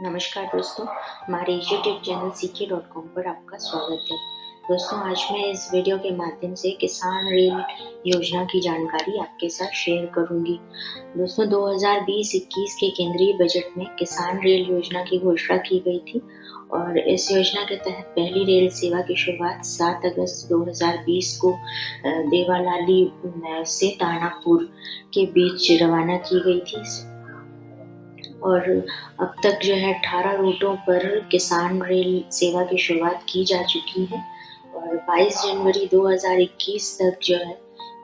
नमस्कार दोस्तों, हमारे यूट्यूब चैनल सीखे.com पर आपका स्वागत है। दोस्तों, आज मैं इस वीडियो के माध्यम से किसान रेल योजना की जानकारी आपके साथ शेयर करूंगी। दोस्तों, 2020-21 के केंद्रीय बजट में किसान रेल योजना की घोषणा की गई थी और इस योजना के तहत पहली रेल सेवा की शुरुआत 7 अगस्त 2020 को देवालाली से दानापुर के बीच रवाना की गई थी और अब तक जो है 18 रूटों पर किसान रेल सेवा की शुरुआत की जा चुकी है और 22 जनवरी 2021 तक जो है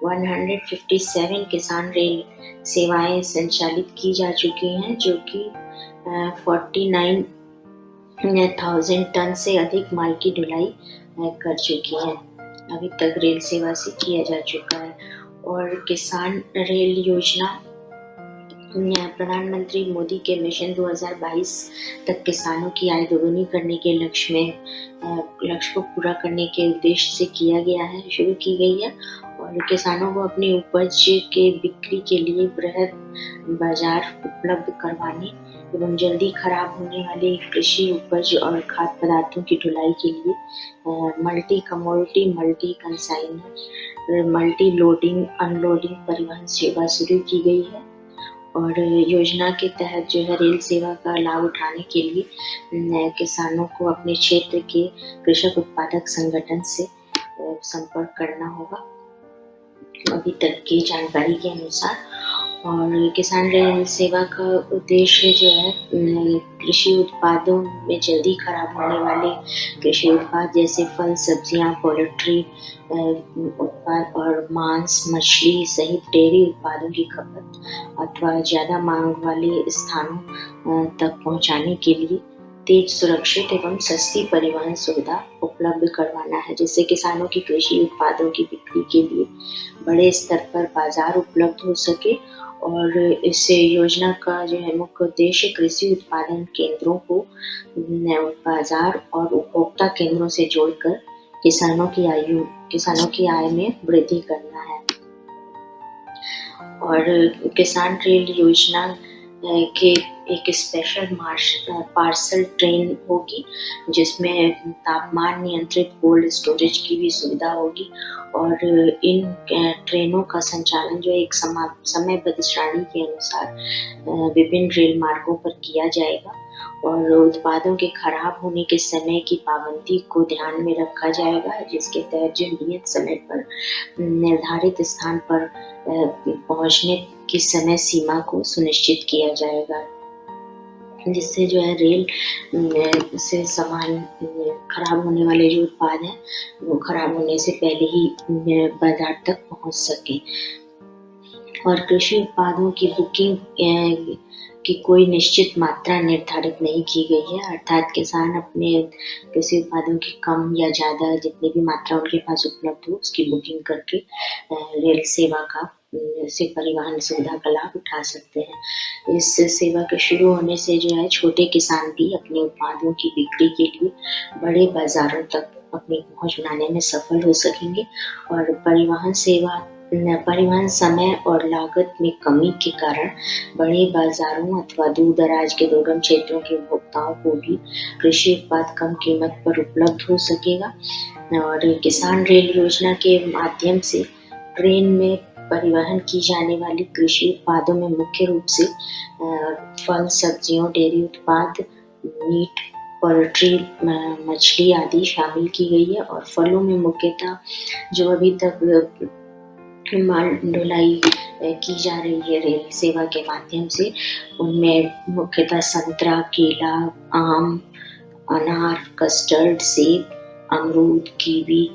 157 किसान रेल सेवाएं संचालित की जा चुकी हैं, जो कि 49,000 टन से अधिक माल की ढुलाई कर चुकी है। अभी तक रेल सेवा से किया जा चुका है और किसान रेल योजना प्रधानमंत्री मोदी के मिशन 2022 तक किसानों की आय दोगुनी करने के लक्ष्य को पूरा करने के उद्देश्य से शुरू की गई है और किसानों को अपनी उपज के बिक्री के लिए बृहद बाजार उपलब्ध करवाने एवं जल्दी खराब होने वाले कृषि उपज और खाद्य पदार्थों की ढुलाई के लिए multi commodity, multi consignor, multi loading unloading परिवहन सेवा शुरू की गई है और योजना के तहत जो है रेल सेवा का लाभ उठाने के लिए किसानों को अपने क्षेत्र के कृषक उत्पादक संगठन से संपर्क करना होगा अभी तक की जानकारी के अनुसार। और किसान रेल सेवा का उद्देश्य जो है कृषि उत्पादों में जल्दी खराब होने वाले कृषि उत्पाद जैसे फल, सब्जियां, पोल्ट्री उत्पाद और मांस, मछली सहित डेयरी उत्पादों की खपत अथवा ज्यादा मांग वाले स्थानों तक पहुंचाने के लिए तेज, सुरक्षित एवं सस्ती परिवहन सुविधा उपलब्ध करवाना है, जिससे किसानों की कृषि उत्पादों की बिक्री के लिए बड़े स्तर पर बाजार उपलब्ध हो सके। और इस योजना का जो है मुख्य उद्देश्य कृषि उत्पादन केंद्रों को बाजार और उपभोक्ता केंद्रों से जोड़कर किसानों की आय में वृद्धि करना है। और किसान रेल योजना के एक स्पेशल पार्सल ट्रेन होगी, जिसमें तापमान नियंत्रित कोल्ड स्टोरेज की भी सुविधा होगी और इन ट्रेनों का संचालन जो एक समयबद्ध सारणी के अनुसार विभिन्न रेल मार्गों पर किया जाएगा और उत्पादों के खराब होने के समय की पाबंदी को ध्यान में रखा जाएगा, जिसके तहत जो नियत समय पर निर्धारित स्थान पर पहुंचने की समय सीमा को सुनिश्चित किया जाएगा, जिससे जो है रेल से सामान खराब होने वाले जो उत्पाद हैं वो खराब होने से पहले ही बाजार तक पहुंच सके। और कृषि उत्पादों की बुकिंग की कोई निश्चित मात्रा निर्धारित नहीं की गई है, अर्थात किसान अपने कृषि उत्पादों की कम या ज्यादा जितनी भी मात्रा उनके पास उपलब्ध हो उसकी बुकिंग करके रेल सेवा का से परिवहन सुविधा का लाभ उठा सकते हैं। इस सेवा के शुरू होने से जो है छोटे किसान भी अपने उत्पादों की बिक्री के लिए बड़े बाजारों तक अपनी पहुंच बनाने में सफल हो सकेंगे और परिवहन समय और लागत में कमी के कारण बड़े बाजारों अथवा दूर दराज के दुर्गम क्षेत्रों के उपभोक्ताओं को भी कृषि उत्पाद कम कीमत पर उपलब्ध हो सकेगा। और किसान रेल योजना के माध्यम से ट्रेन में परिवहन की जाने वाली कृषि उत्पादों में मुख्य रूप से फल, सब्जियों, डेयरी उत्पाद, मीट, पोल्ट्री, मछली आदि शामिल की गई है। और फलों में मुख्यतः जो अभी तक माल ढुलाई की जा रही है रेल सेवा के माध्यम से, उनमें मुख्यतः संतरा, केला, आम, अनार, कस्टर्ड, सेब, अमरूद, कीवी,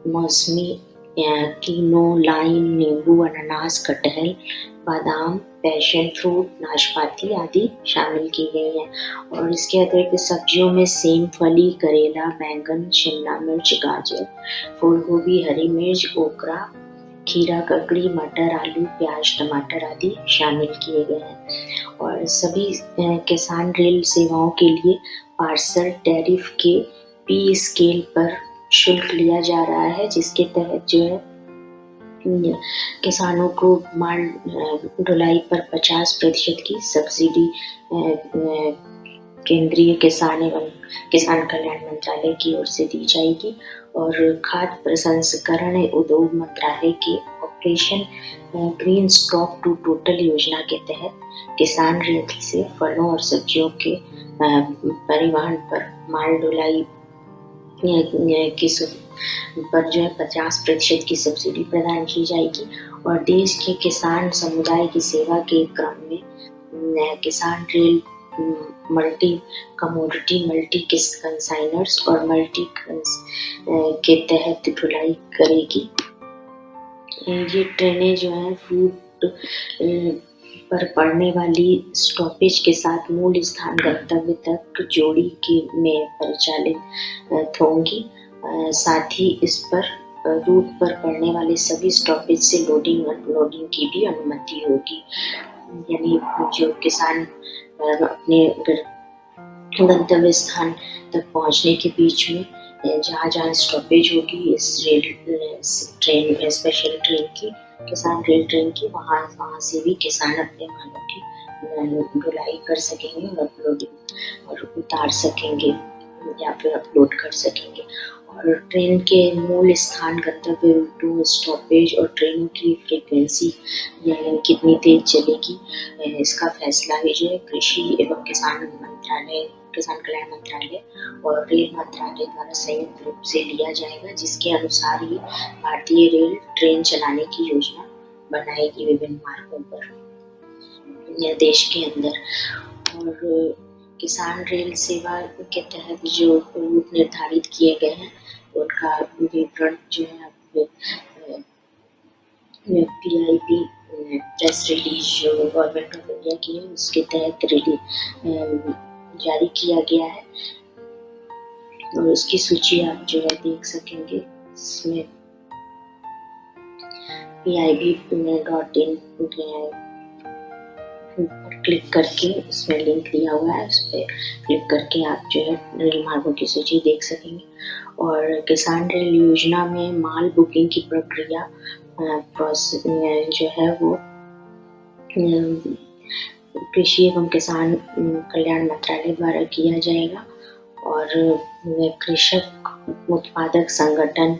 मौसमी, कीनो, लाइम, नींबू, अनानास, कटहल, बादाम, पैशन फ्रूट, नाशपाती आदि शामिल की गई है। और इसके अतिरिक्त सब्जियों में सेम, फली, करेला, बैंगन, शिमला मिर्च, गाजर, फूल गोभी, हरी मिर्च, ओकरा, खीरा, ककड़ी, मटर, आलू, प्याज, टमाटर आदि शामिल किए गए हैं। और सभी किसान रेल सेवाओं के लिए पार्सल टैरिफ के पी स्केल पर शुल्क लिया जा रहा है, जिसके तहत जो है किसानों को माल ढुलाई पर 50% की सब्सिडी केंद्रीय किसान एवं किसान कल्याण मंत्रालय की ओर से दी जाएगी। और खाद्य प्रसंस्करण उद्योग मंत्रालय की operation green stock to total योजना के तहत किसान रेल से फलों और सब्जियों के परिवहन पर माल ढुलाई पर जो है 50% की सब्सिडी प्रदान की जाएगी। और देश के किसान समुदाय की सेवा के क्रम में किसान rail multi commodity multi consignors और मल्टी के तहत ढुलाई करेगी। ये ट्रेनें जो है रूट पर पड़ने वाली स्टॉपेज के साथ मूल स्थान गंतव्य तक जोड़ी के में परिचालित होंगी। साथ ही इस पर रूट पर पड़ने वाले सभी स्टॉपेज से लोडिंग अनलोडिंग की भी अनुमति होगी। यानी जो किसान अपने गंतव्य स्थान तक पहुंचने के बीच में जहाँ जहाँ स्टॉपेज होगी इस ट्रेन स्पेशल ट्रेन की किसान रेल ट्रेन की, वहाँ से भी किसान अपने मालों की ढुलाई कर सकेंगे और अपलोडिंग और उतार सकेंगे या फिर अपलोड कर सकेंगे। और ट्रेन के मूल स्थान गंतव्य रूटों स्टॉपेज और ट्रेनों की फ्रीक्वेंसी यानी कितनी तेज चलेगी इसका फैसला भी जो है कृषि एवं किसान कल्याण मंत्रालय और रेल मंत्रालय द्वारा संयुक्त रूप से लिया जाएगा, जिसके अनुसार ही भारतीय रेल ट्रेन चलाने की योजना बनाएगी विभिन्न मार्गों पर या देश के अंदर। और किसान रेल सेवा के तहत जो रूट निर्धारित किए गए हैं उनका विवरण जो है PIB प्रेस रिलीज जो गवर्नमेंट ऑफ इंडिया की है उसके तहत जारी किया गया है। और उसकी सूची आप जो है देख सकेंगे। इसमें PIB.in पर क्लिक करके उसमें लिंक दिया हुआ है, उस पर क्लिक करके आप जो है रेल मार्गों की सूची देख सकेंगे। और किसान रेल योजना में माल बुकिंग की प्रक्रिया जो है वो कृषि एवं किसान कल्याण मंत्रालय द्वारा किया जाएगा। और कृषक उत्पादक संगठन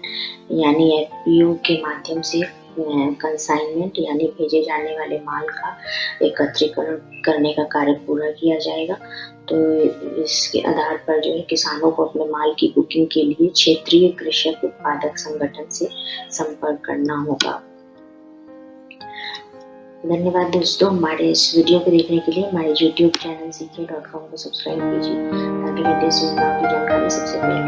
यानी FPO के माध्यम से कंसाइनमेंट यानी भेजे जाने वाले माल का एकत्रीकरण करने का कार्य पूरा किया जाएगा। तो इसके आधार पर जो है किसानों को अपने माल की बुकिंग के लिए क्षेत्रीय कृषक उत्पादक संगठन से संपर्क करना होगा। धन्यवाद दोस्तों, हमारे इस वीडियो को देखने के लिए हमारे YouTube चैनल CK.com को सब्सक्राइब कीजिए ताकि लेटेस्ट योजनाओं की जानकारी सबसे पहले